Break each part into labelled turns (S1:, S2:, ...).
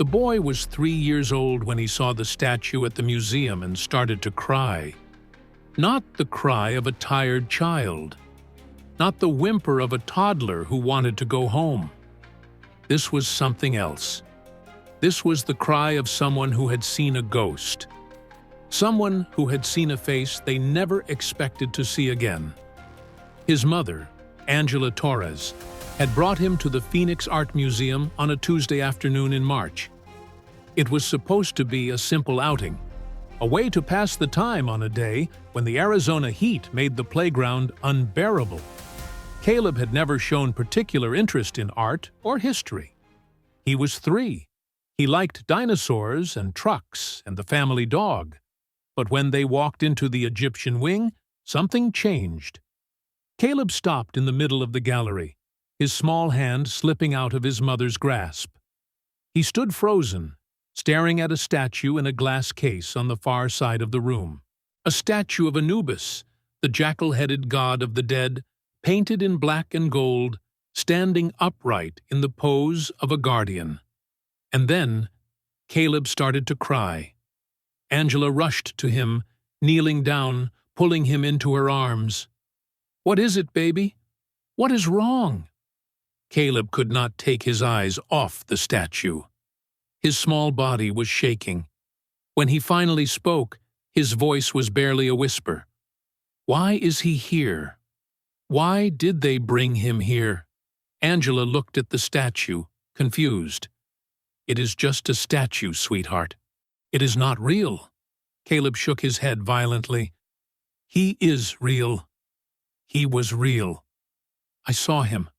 S1: boy was 3 years old when he saw the statue at the museum and started to cry. Not the cry of a tired child. Not the whimper of a toddler who wanted to go home. This was something else. This was the cry of someone who had seen a ghost. Someone who had seen a face they never expected to see again. His mother, Angela Torres, had brought him to the Phoenix Art Museum on a Tuesday afternoon in March. It was supposed to be a simple outing, a way to pass the time on a day when the Arizona heat made the playground unbearable. Caleb had never shown particular interest in art or history. He was 3. He liked dinosaurs and trucks and the family dog. But when they walked into the Egyptian wing, something changed. Caleb stopped in the middle of the gallery, his small hand slipping out of his mother's grasp. He stood frozen, staring at a statue in a glass case on the far side of the room. A statue of Anubis, the jackal-headed god of the dead, painted in black and gold, standing upright in the pose of a guardian. And then Caleb started to cry. Angela rushed to him, kneeling down, pulling him into her arms. "What is it, baby? What is wrong?" Caleb could not take his eyes off the statue. His small body was shaking. When he finally spoke, his voice was barely a whisper. "Why is he here? Why did they bring him here?" Angela looked at the statue, confused. "It is just a statue, sweetheart. It is not real." Caleb shook his head violently. "He is real. He was real. I saw him."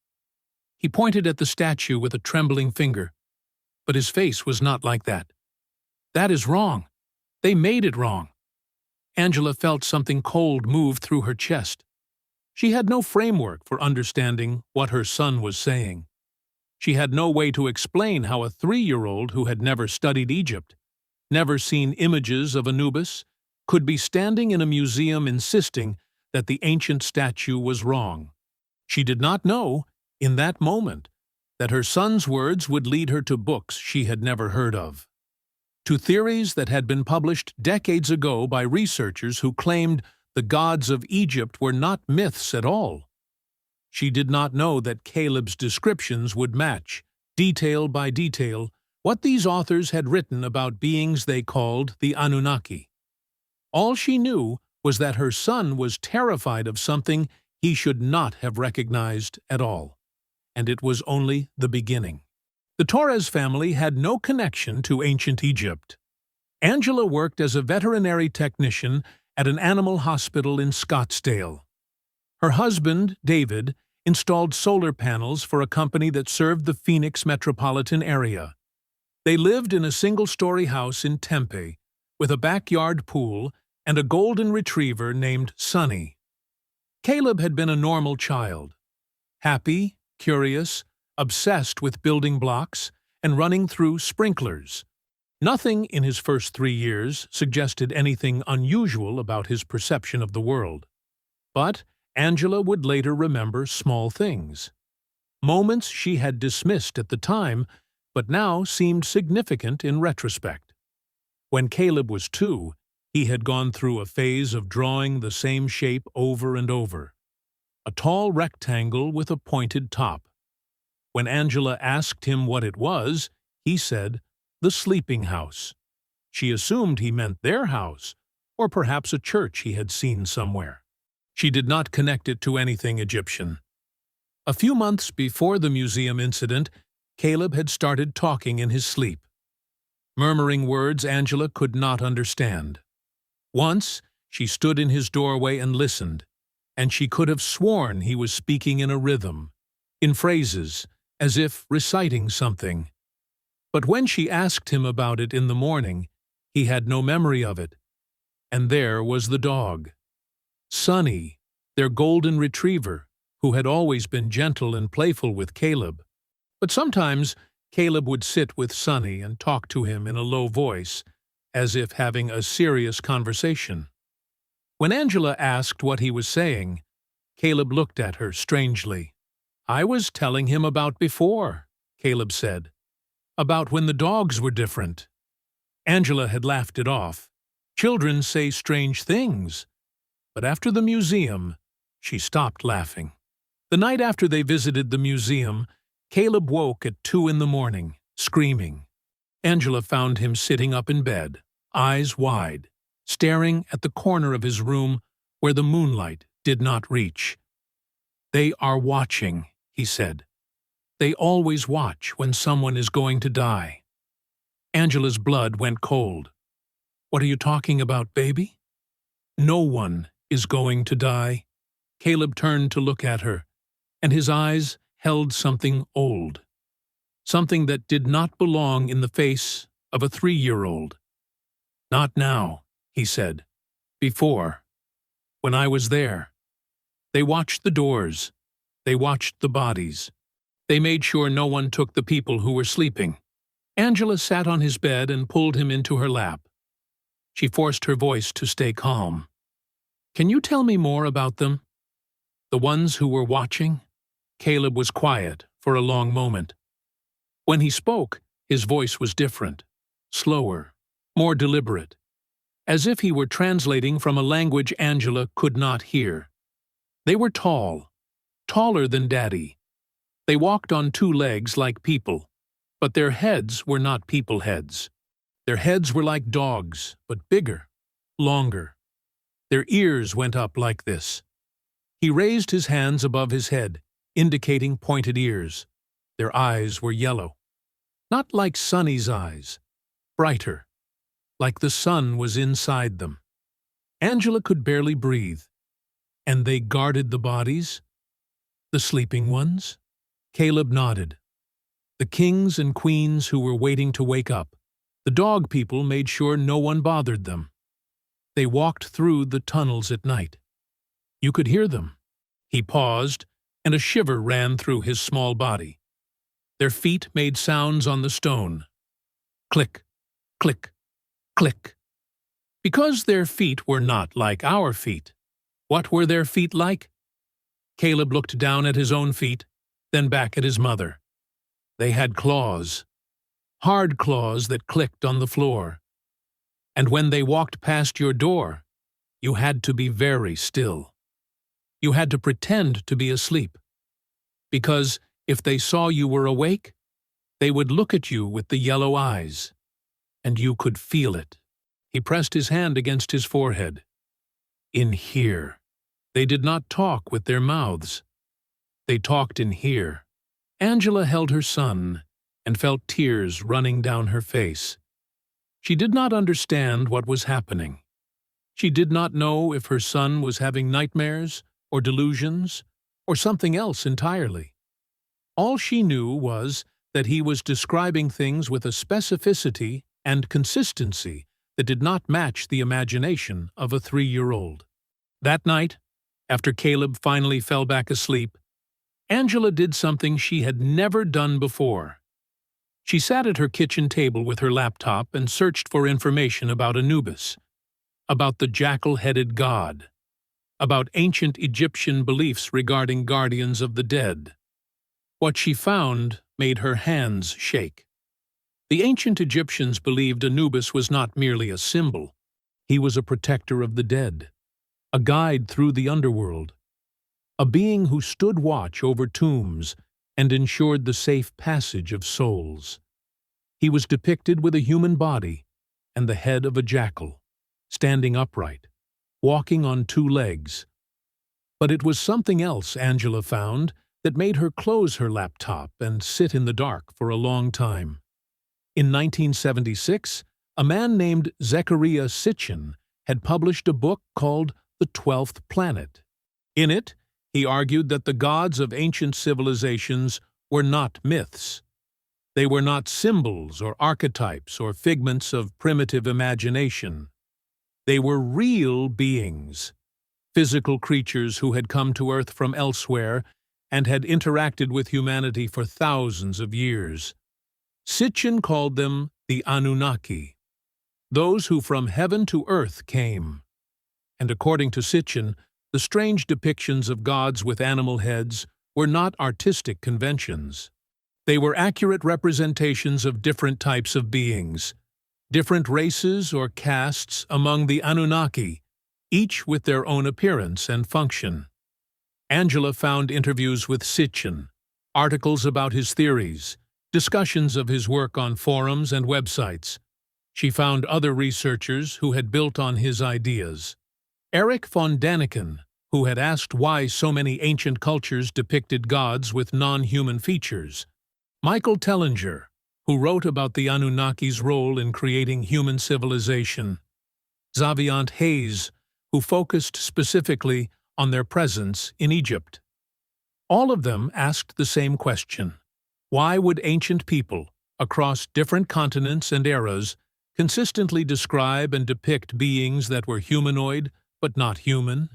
S1: He pointed at the statue with a trembling finger. But his face was not like that. "That is wrong. They made it wrong." Angela felt something cold move through her chest. She had no framework for understanding what her son was saying. She had no way to explain how a 3-year-old who had never studied Egypt, never seen images of Anubis, could be standing in a museum insisting that the ancient statue was wrong. She did not know, in that moment, that her son's words would lead her to books she had never heard of, to theories that had been published decades ago by researchers who claimed the gods of Egypt were not myths at all. She did not know that Caleb's descriptions would match, detail by detail, what these authors had written about beings they called the Anunnaki. All she knew was that her son was terrified of something he should not have recognized at all. And it was only the beginning. The Torres family had no connection to ancient Egypt. Angela worked as a veterinary technician at an animal hospital in Scottsdale. Her husband, David, installed solar panels for a company that served the Phoenix metropolitan area. They lived in a single-story house in Tempe, with a backyard pool and a golden retriever named Sunny. Caleb had been a normal child, happy, curious, obsessed with building blocks, and running through sprinklers. Nothing in his first 3 years suggested anything unusual about his perception of the world. But Angela would later remember small things. Moments she had dismissed at the time, but now seemed significant in retrospect. When Caleb was 2, he had gone through a phase of drawing the same shape over and over. A tall rectangle with a pointed top. When Angela asked him what it was, he said, "The sleeping house." She assumed he meant their house, or perhaps a church he had seen somewhere. She did not connect it to anything Egyptian. A few months before the museum incident, Caleb had started talking in his sleep, murmuring words Angela could not understand. Once, she stood in his doorway and listened, and she could have sworn he was speaking in a rhythm, in phrases, as if reciting something. But when she asked him about it in the morning, he had no memory of it. And there was the dog. Sunny, their golden retriever, who had always been gentle and playful with Caleb. But sometimes Caleb would sit with Sunny and talk to him in a low voice, as if having a serious conversation. When Angela asked what he was saying, Caleb looked at her strangely. "I was telling him about before," Caleb said. about when the dogs were different. Angela had laughed it off. Children say strange things. But after the museum, she stopped laughing. The night after they visited the museum, Caleb woke at 2 in the morning, screaming. Angela found him sitting up in bed, eyes wide, staring at the corner of his room where the moonlight did not reach. "They are watching," he said. "They always watch when someone is going to die." Angela's blood went cold. "What are you talking about, baby?" "No one is going to die." Caleb turned to look at her, and his eyes held something old, something that did not belong in the face of a 3-year-old. "Not now," he said. "Before, when I was there. They watched the doors. They watched the bodies. They made sure no one took the people who were sleeping." Angela sat on his bed and pulled him into her lap. She forced her voice to stay calm. "Can you tell me more about them? The ones who were watching?" Caleb was quiet for a long moment. When he spoke, his voice was different, slower, more deliberate, as if he were translating from a language Angela could not hear. "They were tall, taller than Daddy. They walked on 2 legs like people, but their heads were not people heads. Their heads were like dogs, but bigger, longer. Their ears went up like this." He raised his hands above his head, indicating pointed ears. Their eyes were yellow. Not like Sonny's eyes, brighter, like the sun was inside them. Angela could barely breathe. "And they guarded the bodies? The sleeping ones?" Caleb nodded. "The kings and queens who were waiting to wake up. The dog people made sure no one bothered them. They walked through the tunnels at night. You could hear them." He paused, and a shiver ran through his small body. "Their feet made sounds on the stone. Click, click, click. Because their feet were not like our feet. What were their feet like?" Caleb looked down at his own feet, then back at his mother. "They had claws, hard claws that clicked on the floor. And when they walked past your door, you had to be very still. You had to pretend to be asleep. Because if they saw you were awake, they would look at you with the yellow eyes, and you could feel it." He pressed his hand against his forehead. "In here. They did not talk with their mouths. They talked in here." Angela held her son and felt tears running down her face. She did not understand what was happening. She did not know if her son was having nightmares or delusions or something else entirely. All she knew was that he was describing things with a specificity and consistency that did not match the imagination of a 3-year-old. That night, after Caleb finally fell back asleep, Angela did something she had never done before. She sat at her kitchen table with her laptop and searched for information about Anubis, about the jackal-headed god, about ancient Egyptian beliefs regarding guardians of the dead. What she found made her hands shake. The ancient Egyptians believed Anubis was not merely a symbol. He was a protector of the dead, a guide through the underworld, a being who stood watch over tombs and ensured the safe passage of souls. He was depicted with a human body and the head of a jackal, standing upright, walking on 2 legs. But it was something else Angela found that made her close her laptop and sit in the dark for a long time. In 1976, a man named Zecharia Sitchin had published a book called The 12th Planet. In it, he argued that the gods of ancient civilizations were not myths. They were not symbols or archetypes or figments of primitive imagination. They were real beings, physical creatures who had come to Earth from elsewhere and had interacted with humanity for thousands of years. Sitchin called them the Anunnaki, those who from heaven to earth came. And according to Sitchin, the strange depictions of gods with animal heads were not artistic conventions. They were accurate representations of different types of beings, different races or castes among the Anunnaki, each with their own appearance and function. Angela found interviews with Sitchin, articles about his theories, discussions of his work on forums and websites. She found other researchers who had built on his ideas. Erich von Däniken, who had asked why so many ancient cultures depicted gods with non-human features. Michael Tellinger, who wrote about the Anunnaki's role in creating human civilization. Xaviant Hayes, who focused specifically on their presence in Egypt. All of them asked the same question: why would ancient people, across different continents and eras, consistently describe and depict beings that were humanoid but not human?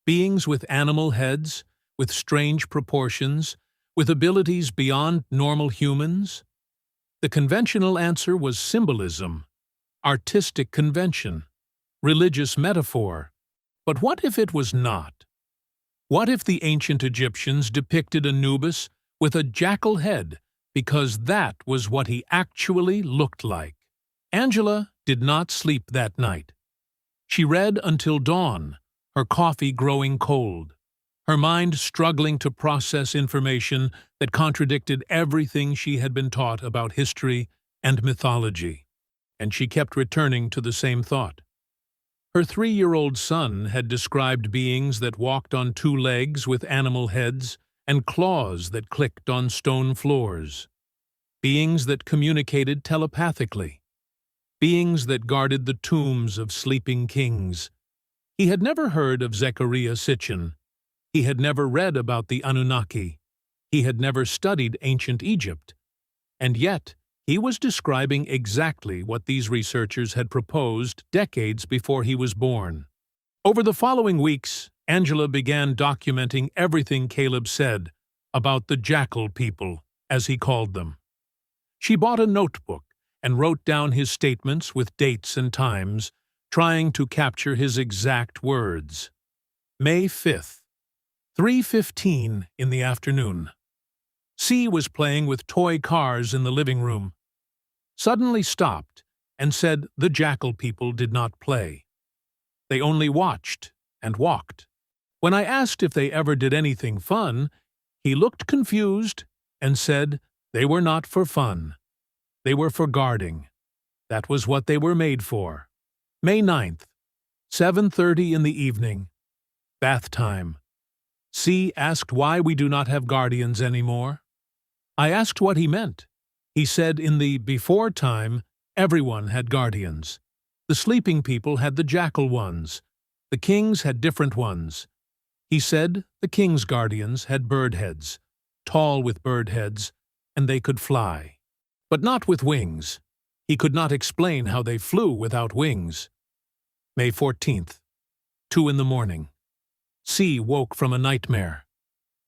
S1: Beings with animal heads, with strange proportions, with abilities beyond normal humans? The conventional answer was symbolism, artistic convention, religious metaphor. But what if it was not? What if the ancient Egyptians depicted Anubis with a jackal head because that was what he actually looked like? Angela did not sleep that night. She read until dawn, her coffee growing cold, her mind struggling to process information that contradicted everything she had been taught about history and mythology. And she kept returning to the same thought. Her 3-year-old son had described beings that walked on 2 legs with animal heads and claws that clicked on stone floors. Beings that communicated telepathically. Beings that guarded the tombs of sleeping kings. He had never heard of Zecharia Sitchin. He had never read about the Anunnaki. He had never studied ancient Egypt. And yet, he was describing exactly what these researchers had proposed decades before he was born. Over the following weeks, Angela began documenting everything Caleb said about the jackal people, as he called them. She bought a notebook and wrote down his statements with dates and times, trying to capture his exact words. May 5th, 3:15 in the afternoon. C was playing with toy cars in the living room, suddenly stopped and said the jackal people did not play. They only watched and walked. When I asked if they ever did anything fun, he looked confused and said they were not for fun. They were for guarding. That was what they were made for. May 9th, 7:30 in the evening. Bath time. C asked why we do not have guardians anymore. I asked what he meant. He said in the before time, everyone had guardians. The sleeping people had the jackal ones. The kings had different ones. He said the king's guardians had bird heads, tall with bird heads, and they could fly. But not with wings. He could not explain how they flew without wings. May 14th, 2 in the morning. C woke from a nightmare.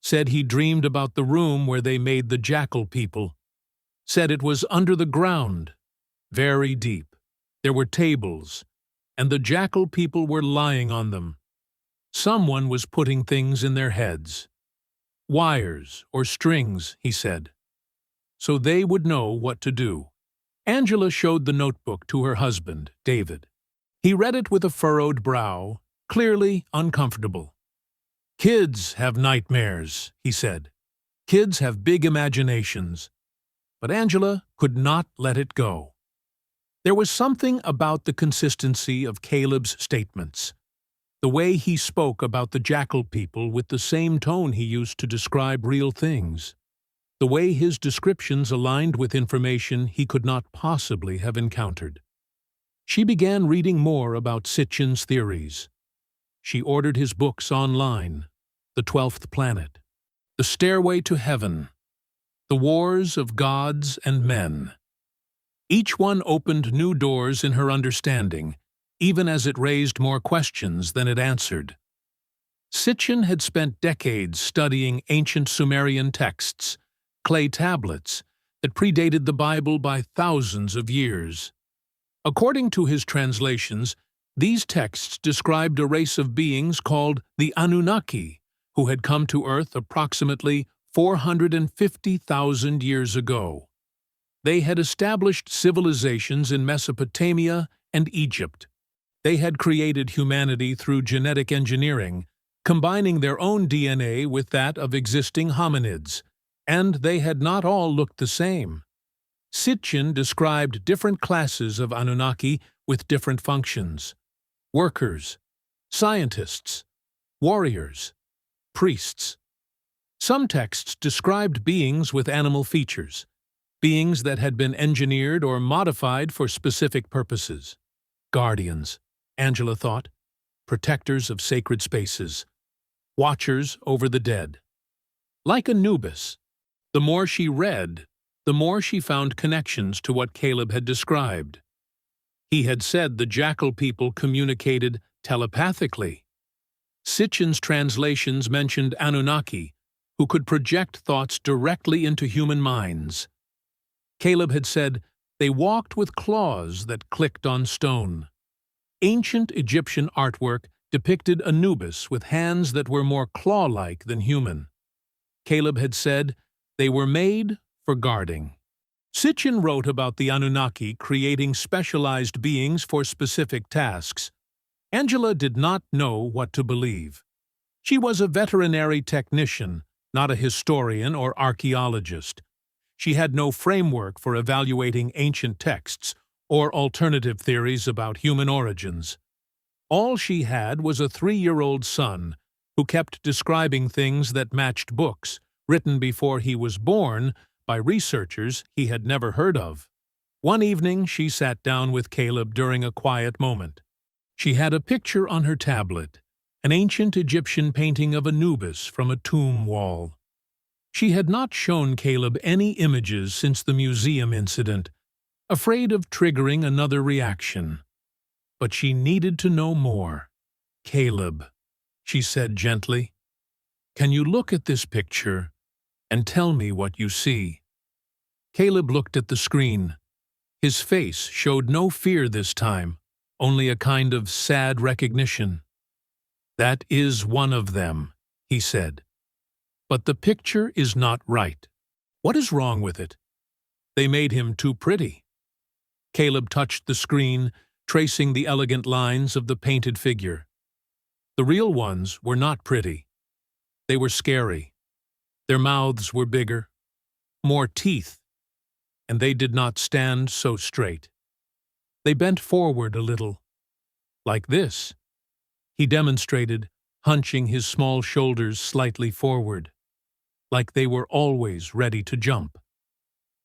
S1: Said he dreamed about the room where they made the jackal people. Said it was under the ground, very deep. There were tables, and the jackal people were lying on them. Someone was putting things in their heads. Wires or strings, he said. So they would know what to do. Angela showed the notebook to her husband, David. He read it with a furrowed brow, clearly uncomfortable. Kids have nightmares, he said. Kids have big imaginations. But Angela could not let it go. There was something about the consistency of Caleb's statements. The way he spoke about the jackal people with the same tone he used to describe real things. The way his descriptions aligned with information he could not possibly have encountered. She began reading more about Sitchin's theories. She ordered his books online, The 12th Planet, The Stairway to Heaven, The Wars of Gods and Men. Each one opened new doors in her understanding, even as it raised more questions than it answered. Sitchin had spent decades studying ancient Sumerian texts, clay tablets, that predated the Bible by thousands of years. According to his translations, these texts described a race of beings called the Anunnaki, who had come to Earth approximately 450,000 years ago. They had established civilizations in Mesopotamia and Egypt. They had created humanity through genetic engineering, combining their own DNA with that of existing hominids, and they had not all looked the same. Sitchin described different classes of Anunnaki with different functions: workers, scientists, warriors, priests. Some texts described beings with animal features, beings that had been engineered or modified for specific purposes. Guardians, Angela thought, protectors of sacred spaces, watchers over the dead. Like Anubis, the more she read, the more she found connections to what Caleb had described. He had said the jackal people communicated telepathically. Sitchin's translations mentioned Anunnaki, who could project thoughts directly into human minds. Caleb had said they walked with claws that clicked on stone. Ancient Egyptian artwork depicted Anubis with hands that were more claw-like than human. Caleb had said they were made for guarding. Sitchin wrote about the Anunnaki creating specialized beings for specific tasks. Angela did not know what to believe. She was a veterinary technician, not a historian or archaeologist. She had no framework for evaluating ancient texts or alternative theories about human origins. All she had was a 3-year-old son who kept describing things that matched books written before he was born by researchers he had never heard of. One evening, she sat down with Caleb during a quiet moment. She had a picture on her tablet, an ancient Egyptian painting of Anubis from a tomb wall. She had not shown Caleb any images since the museum incident, afraid of triggering another reaction. But she needed to know more. "Caleb," she said gently, "can you look at this picture and tell me what you see?" Caleb looked at the screen. His face showed no fear this time, only a kind of sad recognition. "That is one of them," he said. "But the picture is not right. What is wrong with it?" "They made him too pretty." Caleb touched the screen, tracing the elegant lines of the painted figure. The real ones were not pretty. They were scary. Their mouths were bigger, more teeth, and they did not stand so straight. They bent forward a little, like this. He demonstrated, hunching his small shoulders slightly forward, like they were always ready to jump.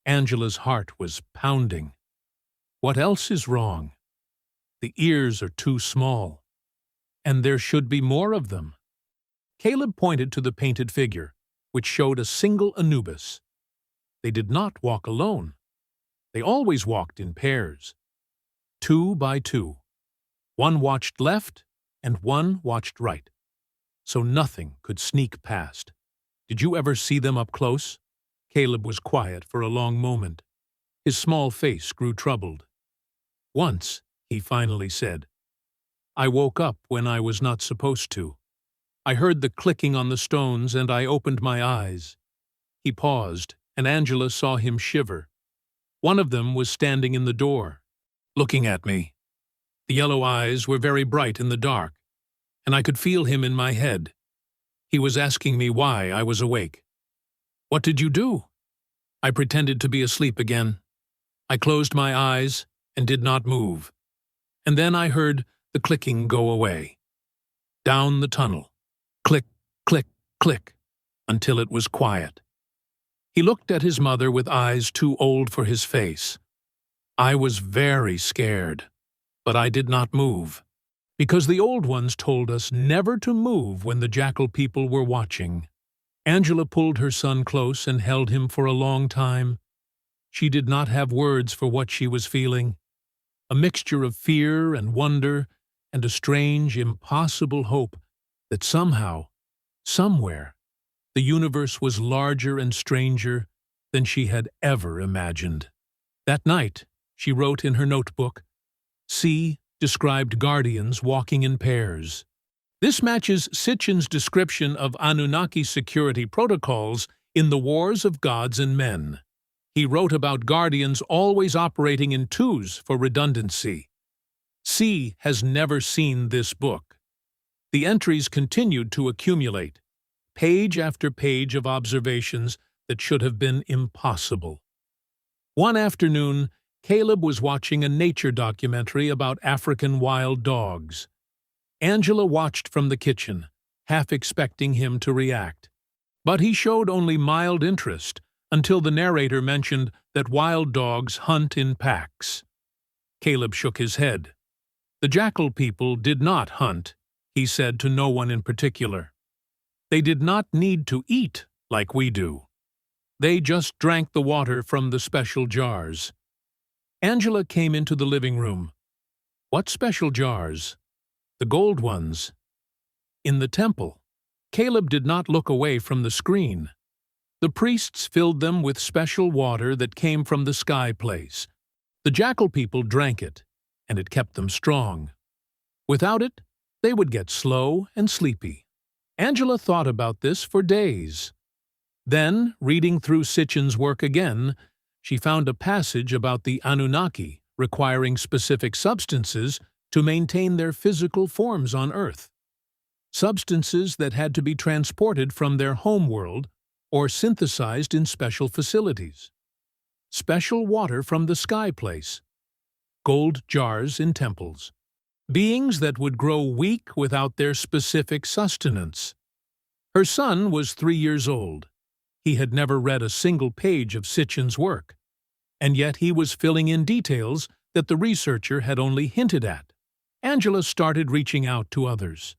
S1: Angela's heart was pounding. What else is wrong? The ears are too small, and there should be more of them. Caleb pointed to the painted figure, which showed a single Anubis. They did not walk alone. They always walked in pairs, 2 by 2. One watched left and one watched right, so nothing could sneak past. "Did you ever see them up close?" Caleb was quiet for a long moment. His small face grew troubled. "Once," he finally said. "I woke up when I was not supposed to. I heard the clicking on the stones and I opened my eyes." He paused, and Angela saw him shiver. One of them was standing in the door, looking at me. The yellow eyes were very bright in the dark, and I could feel him in my head. He was asking me why I was awake. "What did you do?" I pretended to be asleep again. I closed my eyes and did not move. And then I heard the clicking go away. Down the tunnel. Click, click, click, until it was quiet. He looked at his mother with eyes too old for his face. I was very scared, but I did not move, because the old ones told us never to move when the jackal people were watching. Angela pulled her son close and held him for a long time. She did not have words for what she was feeling. A mixture of fear and wonder and a strange, impossible hope that somehow, somewhere, the universe was larger and stranger than she had ever imagined. That night, she wrote in her notebook, "See described guardians walking in pairs." This matches Sitchin's description of Anunnaki security protocols In the Wars of Gods and Men, he wrote about guardians always operating in twos for redundancy. C has never seen this book. The entries continued to accumulate, page after page of observations that should have been impossible. One afternoon, Caleb was watching a nature documentary about African wild dogs. Angela watched from the kitchen, half expecting him to react. But he showed only mild interest until the narrator mentioned that wild dogs hunt in packs. Caleb shook his head. The jackal people did not hunt, he said to no one in particular. They did not need to eat like we do. They just drank the water from the special jars. Angela came into the living room. What special jars? The gold ones. In the temple. Caleb did not look away from the screen. The priests filled them with special water that came from the sky place. The jackal people drank it, and it kept them strong. Without it, they would get slow and sleepy. Angela thought about this for days. Then, reading through Sitchin's work again, she found a passage about the Anunnaki requiring specific substances to maintain their physical forms on Earth. Substances that had to be transported from their homeworld or synthesized in special facilities. Special water from the sky place. Gold jars in temples. Beings that would grow weak without their specific sustenance. Her son was 3 years old. He had never read a single page of Sitchin's work, and yet he was filling in details that the researcher had only hinted at. Angela started reaching out to others.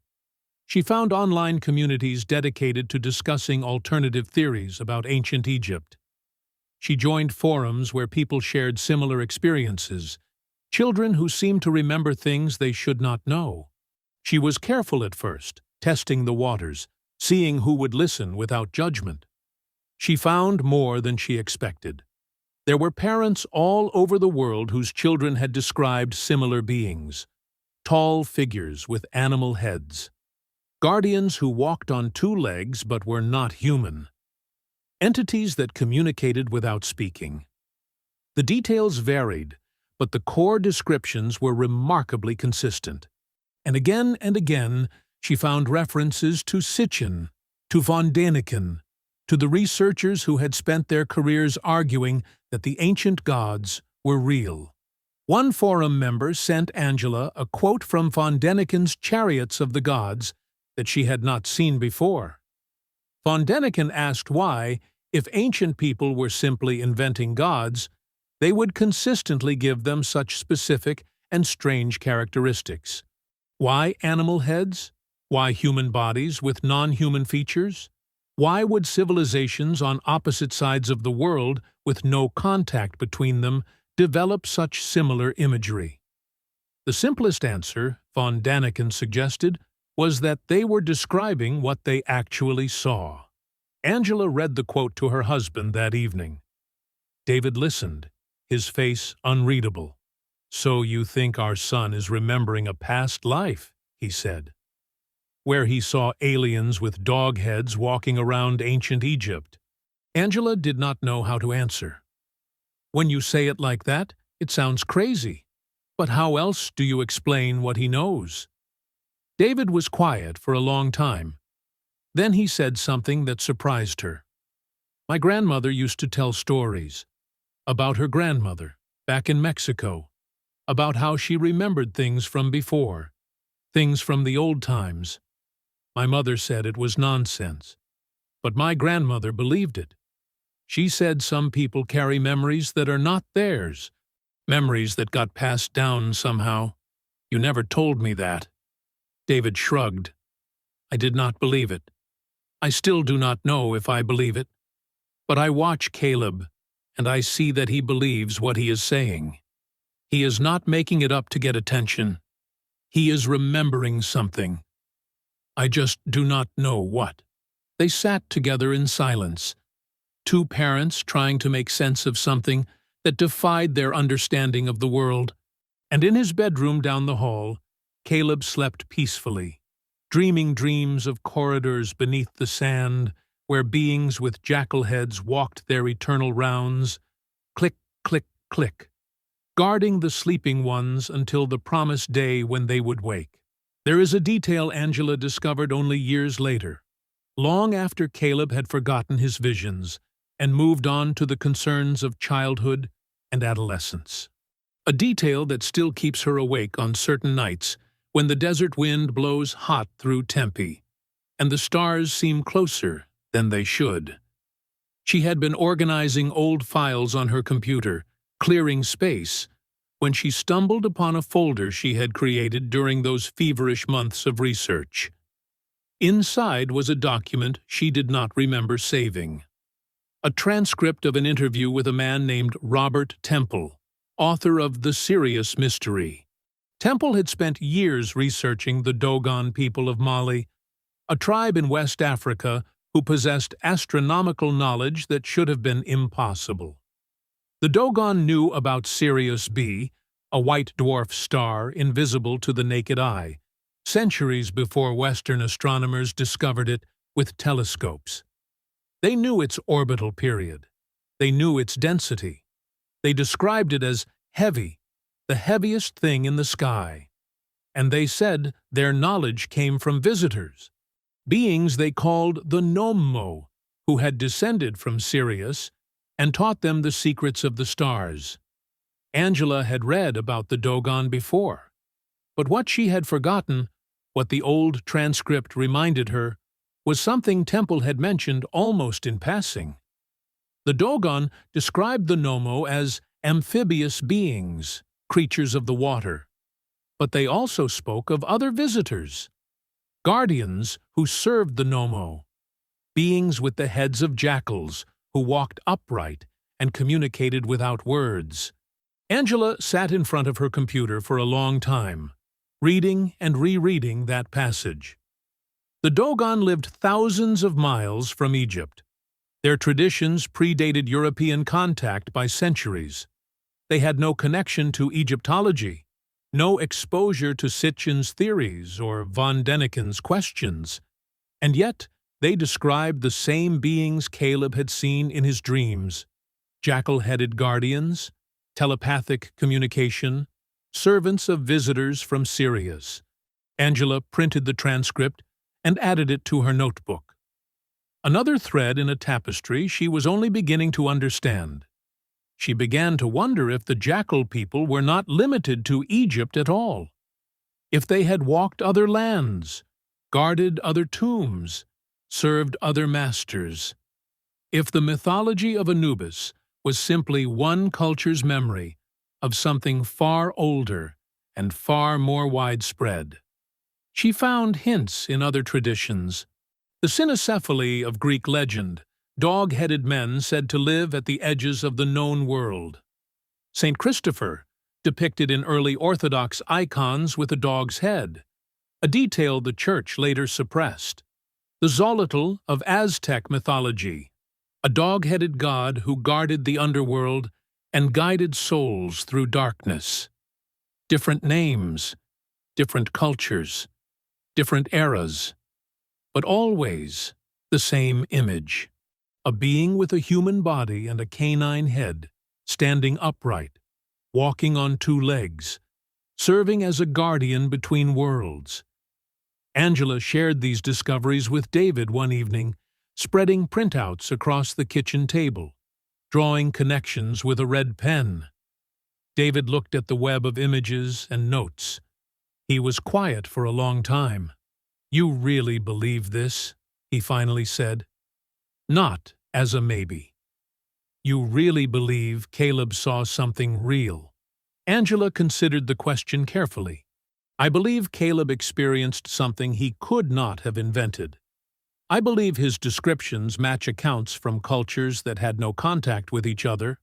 S1: She found online communities dedicated to discussing alternative theories about ancient Egypt. She joined forums where people shared similar experiences, children who seemed to remember things they should not know. She was careful at first, testing the waters, seeing who would listen without judgment. She found more than she expected. There were parents all over the world whose children had described similar beings, tall figures with animal heads. Guardians who walked on 2 legs but were not human. Entities that communicated without speaking. The details varied, but the core descriptions were remarkably consistent. And again, she found references to Sitchin, to von Däniken, to the researchers who had spent their careers arguing that the ancient gods were real. One forum member sent Angela a quote from von Däniken's Chariots of the Gods that she had not seen before. Von Däniken asked why, if ancient people were simply inventing gods, they would consistently give them such specific and strange characteristics. Why animal heads? Why human bodies with non-human features? Why would civilizations on opposite sides of the world, with no contact between them, develop such similar imagery? The simplest answer, von Däniken suggested, was that they were describing what they actually saw. Angela read the quote to her husband that evening. David listened, his face unreadable. "So you think our son is remembering a past life," he said, where he saw aliens with dog heads walking around ancient Egypt. Angela did not know how to answer. When you say it like that, it sounds crazy. But how else do you explain what he knows? David was quiet for a long time. Then he said something that surprised her. My grandmother used to tell stories about her grandmother back in Mexico, about how she remembered things from before, things from the old times. My mother said it was nonsense, but my grandmother believed it. She said some people carry memories that are not theirs, memories that got passed down somehow. You never told me that. David shrugged. I did not believe it. I still do not know if I believe it. But I watch Caleb, and I see that he believes what he is saying. He is not making it up to get attention. He is remembering something. I just do not know what. They sat together in silence, 2 parents trying to make sense of something that defied their understanding of the world. And in his bedroom down the hall, Caleb slept peacefully, dreaming dreams of corridors beneath the sand where beings with jackal heads walked their eternal rounds, click, click, click, guarding the sleeping ones until the promised day when they would wake. There is a detail Angela discovered only years later, long after Caleb had forgotten his visions and moved on to the concerns of childhood and adolescence. A detail that still keeps her awake on certain nights when the desert wind blows hot through Tempe and the stars seem closer than they should. She had been organizing old files on her computer, clearing space, when she stumbled upon a folder she had created during those feverish months of research. Inside was a document she did not remember saving. A transcript of an interview with a man named Robert Temple, author of The Sirius Mystery. Temple had spent years researching the Dogon people of Mali, a tribe in West Africa who possessed astronomical knowledge that should have been impossible. The Dogon knew about Sirius B, a white dwarf star invisible to the naked eye, centuries before Western astronomers discovered it with telescopes. They knew its orbital period. They knew its density. They described it as heavy, the heaviest thing in the sky. And they said their knowledge came from visitors, beings they called the Nommo, who had descended from Sirius and taught them the secrets of the stars. Angela had read about the Dogon before, but what she had forgotten, what the old transcript reminded her, was something Temple had mentioned almost in passing. The Dogon described the Nommo as amphibious beings, creatures of the water, but they also spoke of other visitors, guardians who served the Nommo, beings with the heads of jackals who walked upright and communicated without words. Angela sat in front of her computer for a long time, reading and rereading that passage. The Dogon lived thousands of miles from Egypt. Their traditions predated European contact by centuries. They had no connection to Egyptology, no exposure to Sitchin's theories or von Däniken's questions, and yet they described the same beings Caleb had seen in his dreams: jackal-headed guardians, telepathic communication, servants of visitors from Sirius. Angela printed the transcript and added it to her notebook. Another thread in a tapestry she was only beginning to understand. She began to wonder if the jackal people were not limited to Egypt at all, if they had walked other lands, guarded other tombs, served other masters, if the mythology of Anubis was simply one culture's memory of something far older and far more widespread. She found hints in other traditions. The cynocephaly of Greek legend, dog-headed men said to live at the edges of the known world. St. Christopher, depicted in early Orthodox icons with a dog's head, a detail the Church later suppressed. The Xolotl of Aztec mythology, a dog-headed god who guarded the underworld and guided souls through darkness. Different names, different cultures, different eras, but always the same image. A being with a human body and a canine head, standing upright, walking on two legs, serving as a guardian between worlds. Angela shared these discoveries with David one evening, spreading printouts across the kitchen table, drawing connections with a red pen. David looked at the web of images and notes. He was quiet for a long time. "You really believe this?" he finally said. "Not as a maybe. You really believe Caleb saw something real?" Angela considered the question carefully. "I believe Caleb experienced something he could not have invented. I believe his descriptions match accounts from cultures that had no contact with each other.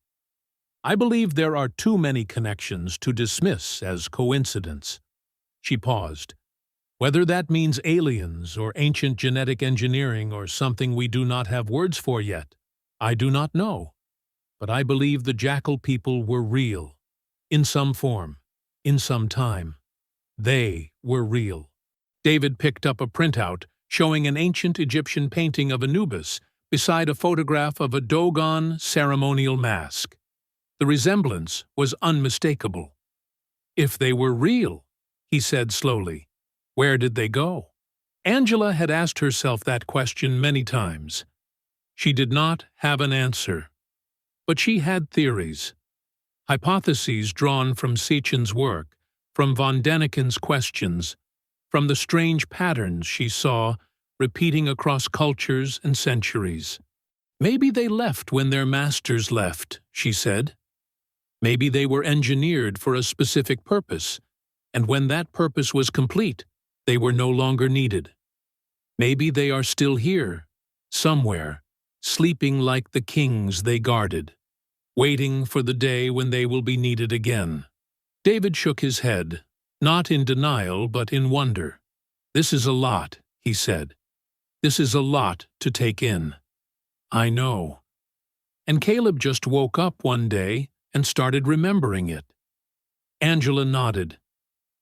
S1: I believe there are too many connections to dismiss as coincidence." She paused. "Whether that means aliens or ancient genetic engineering or something we do not have words for yet, I do not know. But I believe the jackal people were real, in some form, in some time. They were real." David picked up a printout showing an ancient Egyptian painting of Anubis beside a photograph of a Dogon ceremonial mask. The resemblance was unmistakable. If they were real, he said slowly, where did they go? Angela had asked herself that question many times. She did not have an answer, but she had theories, hypotheses drawn from Sitchin's work, from von Däniken's questions, from the strange patterns she saw repeating across cultures and centuries. Maybe they left when their masters left, she said. Maybe they were engineered for a specific purpose, and when that purpose was complete, they were no longer needed. Maybe they are still here, somewhere, sleeping like the kings they guarded, waiting for the day when they will be needed again. David shook his head, not in denial but in wonder. This is a lot, he said. This is a lot to take in. I know. And Caleb just woke up one day and started remembering it. Angela nodded,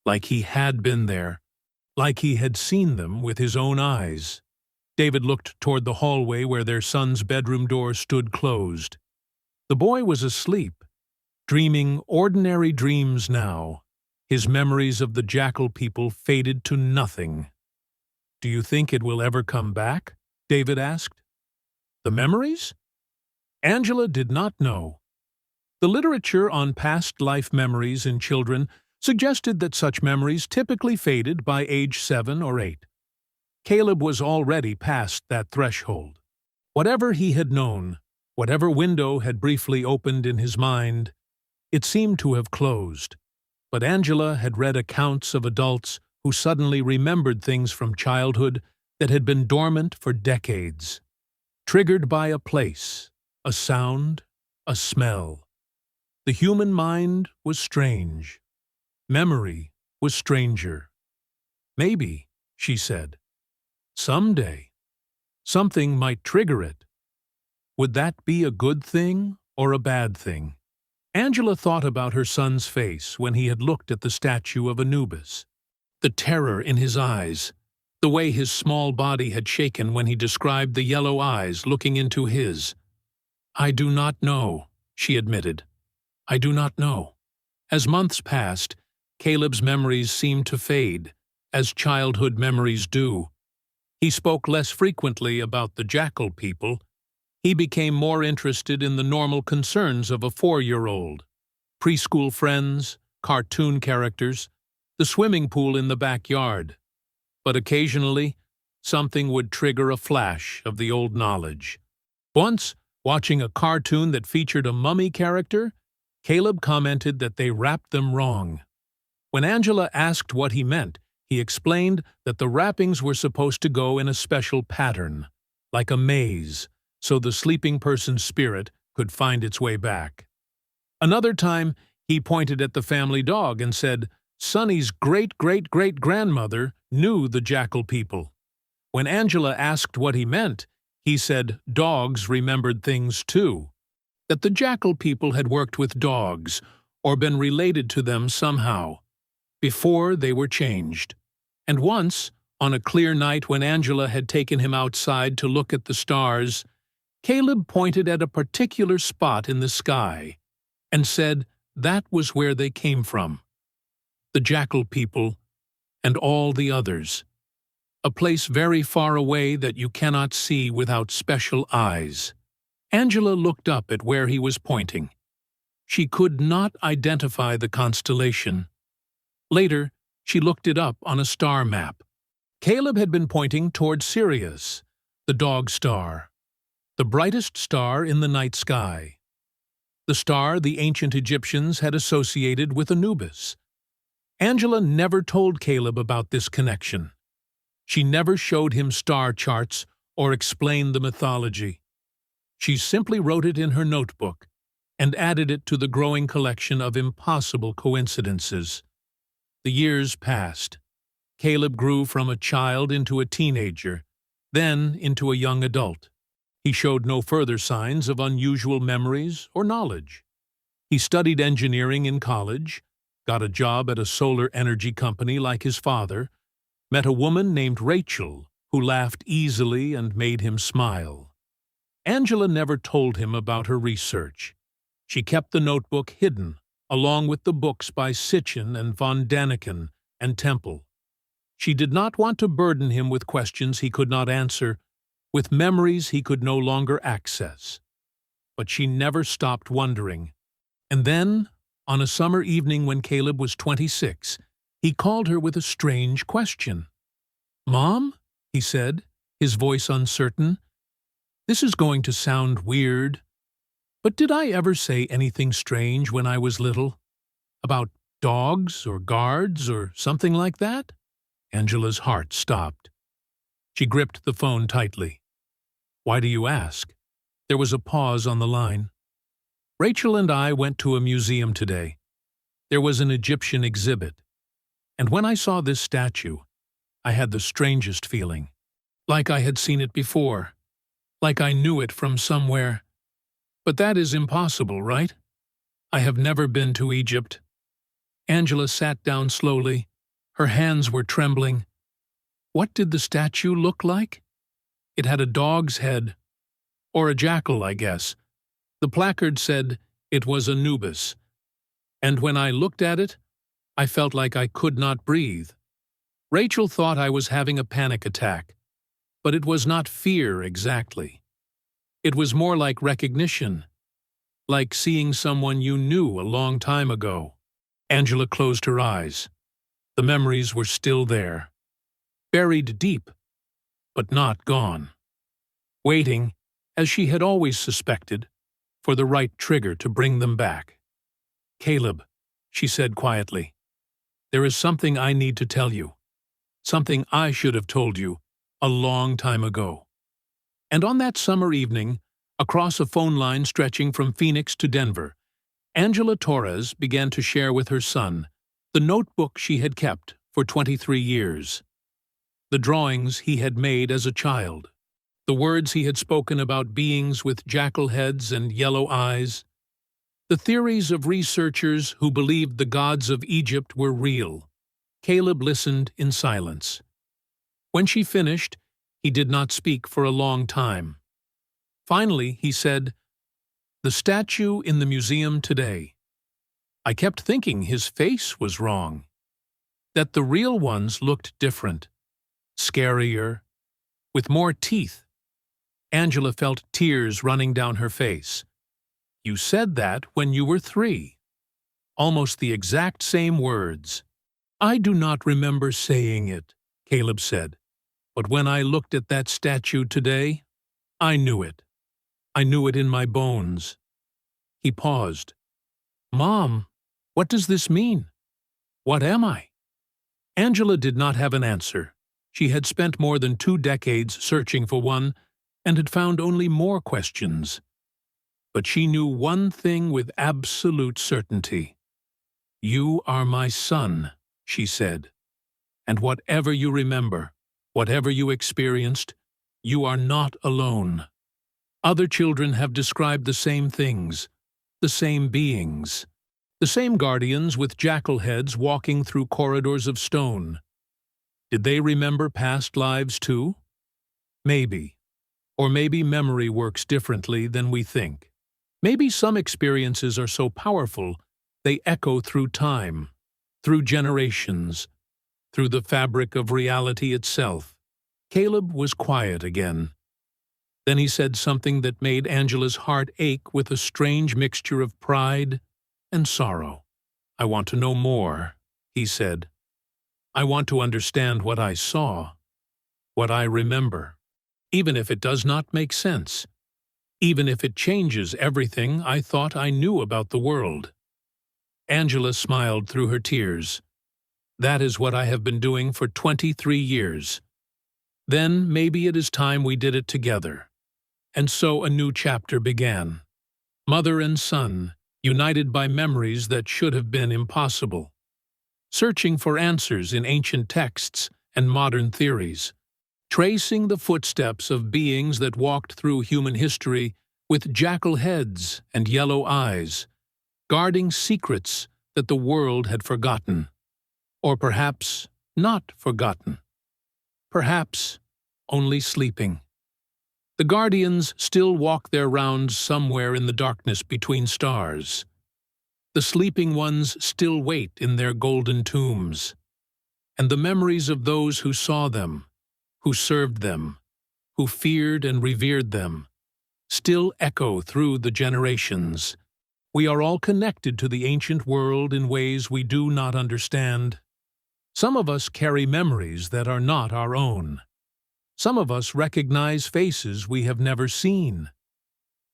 S1: like he had been there, like he had seen them with his own eyes. David looked toward the hallway where their son's bedroom door stood closed. The boy was asleep, dreaming ordinary dreams now. His memories of the jackal people faded to nothing. Do you think it will ever come back? David asked. The memories? Angela did not know. The literature on past life memories in children suggested that such memories typically faded by age 7 or 8. Caleb was already past that threshold. Whatever he had known, whatever window had briefly opened in his mind, it seemed to have closed. But Angela had read accounts of adults who suddenly remembered things from childhood that had been dormant for decades, triggered by a place, a sound, a smell. The human mind was strange. Memory was stranger. Maybe, she said, someday, something might trigger it. Would that be a good thing or a bad thing? Angela thought about her son's face when he had looked at the statue of Anubis. The terror in his eyes, the way his small body had shaken when he described the yellow eyes looking into his. I do not know, she admitted. I do not know. As months passed, Caleb's memories seemed to fade, as childhood memories do. He spoke less frequently about the jackal people. He became more interested in the normal concerns of a 4-year-old. Preschool friends, cartoon characters, the swimming pool in the backyard. But occasionally, something would trigger a flash of the old knowledge. Once, watching a cartoon that featured a mummy character, Caleb commented that they wrapped them wrong. When Angela asked what he meant, he explained that the wrappings were supposed to go in a special pattern, like a maze, so the sleeping person's spirit could find its way back. Another time, he pointed at the family dog and said, Sonny's great-great-great-grandmother knew the jackal people. When Angela asked what he meant, he said dogs remembered things too, that the jackal people had worked with dogs or been related to them somehow, before they were changed. And once, on a clear night when Angela had taken him outside to look at the stars, Caleb pointed at a particular spot in the sky and said that was where they came from. The jackal people and all the others. A place very far away that you cannot see without special eyes. Angela looked up at where he was pointing. She could not identify the constellation. Later, she looked it up on a star map. Caleb had been pointing toward Sirius, the dog star, the brightest star in the night sky. The star the ancient Egyptians had associated with Anubis. Angela never told Caleb about this connection. She never showed him star charts or explained the mythology. She simply wrote it in her notebook and added it to the growing collection of impossible coincidences. The years passed. Caleb grew from a child into a teenager, then into a young adult. He showed no further signs of unusual memories or knowledge. He studied engineering in college, got a job at a solar energy company like his father, met a woman named Rachel who laughed easily and made him smile. Angela never told him about her research. She kept the notebook hidden, along with the books by Sitchin and von Daniken and Temple. She did not want to burden him with questions he could not answer, with memories he could no longer access. But she never stopped wondering. And then, on a summer evening when Caleb was 26, he called her with a strange question. "Mom?" he said, his voice uncertain. "This is going to sound weird, but did I ever say anything strange when I was little? About dogs or guards or something like that?" Angela's heart stopped. She gripped the phone tightly. "Why do you ask?" There was a pause on the line. "Rachel and I went to a museum today. There was an Egyptian exhibit. And when I saw this statue, I had the strangest feeling. Like I had seen it before. Like I knew it from somewhere. But that is impossible, right? I have never been to Egypt." Angela sat down slowly. Her hands were trembling. What did the statue look like? It had a dog's head. Or a jackal, I guess. The placard said it was Anubis. And when I looked at it, I felt like I could not breathe. Rachel thought I was having a panic attack. But it was not fear exactly. It was more like recognition. Like seeing someone you knew a long time ago. Angela closed her eyes. The memories were still there. Buried deep, but not gone. Waiting, as she had always suspected, for the right trigger to bring them back. "Caleb," she said quietly, "there is something I need to tell you. Something I should have told you a long time ago." And on that summer evening, across a phone line stretching from Phoenix to Denver, Angela Torres began to share with her son the notebook she had kept for 23 years. The drawings he had made as a child. The words he had spoken about beings with jackal heads and yellow eyes. The theories of researchers who believed the gods of Egypt were real. Caleb listened in silence. When she finished, he did not speak for a long time. Finally, he said, "The statue in the museum today. I kept thinking his face was wrong. That the real ones looked different, scarier, with more teeth." Angela felt tears running down her face. "You said that when you were 3. Almost the exact same words." "I do not remember saying it," Caleb said. "But when I looked at that statue today, I knew it. I knew it in my bones." He paused. "Mom, what does this mean? What am I?" Angela did not have an answer. She had spent more than 2 decades searching for one and had found only more questions. But she knew one thing with absolute certainty. "You are my son," she said. "And whatever you remember, whatever you experienced, you are not alone. Other children have described the same things, the same beings, the same guardians with jackal heads walking through corridors of stone. Did they remember past lives too? Maybe. Or maybe memory works differently than we think. Maybe some experiences are so powerful they echo through time, through generations, through the fabric of reality itself." Caleb was quiet again. Then he said something that made Angela's heart ache with a strange mixture of pride and sorrow. "I want to know more," he said. "I want to understand what I saw, what I remember, even if it does not make sense, even if it changes everything I thought I knew about the world." Angela smiled through her tears. "That is what I have been doing for 23 years. Then maybe it is time we did it together." And so a new chapter began. Mother and son, united by memories that should have been impossible. Searching for answers in ancient texts and modern theories. Tracing the footsteps of beings that walked through human history with jackal heads and yellow eyes, guarding secrets that the world had forgotten. Or perhaps not forgotten. Perhaps only sleeping. The guardians still walk their rounds somewhere in the darkness between stars. The sleeping ones still wait in their golden tombs. And the memories of those who saw them, who served them, who feared and revered them, still echo through the generations. We are all connected to the ancient world in ways we do not understand. Some of us carry memories that are not our own. Some of us recognize faces we have never seen.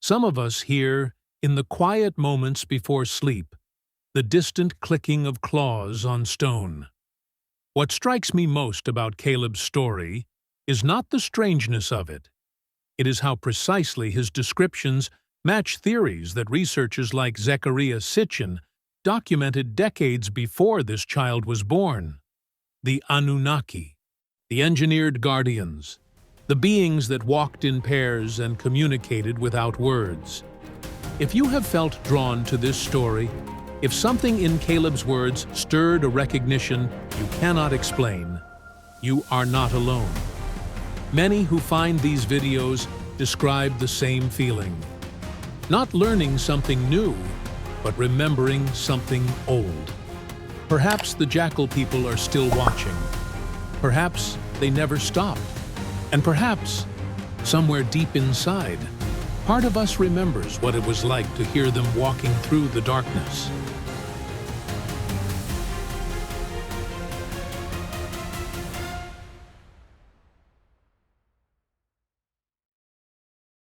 S1: Some of us hear, in the quiet moments before sleep, the distant clicking of claws on stone. What strikes me most about Caleb's story is not the strangeness of it. It is how precisely his descriptions match theories that researchers like Zecharia Sitchin documented decades before this child was born. The Anunnaki, the engineered guardians, the beings that walked in pairs and communicated without words. If you have felt drawn to this story, if something in Caleb's words stirred a recognition you cannot explain, you are not alone. Many who find these videos describe the same feeling. Not learning something new, but remembering something old. Perhaps the jackal people are still watching. Perhaps they never stopped. And perhaps, somewhere deep inside, part of us remembers what it was like to hear them walking through the darkness.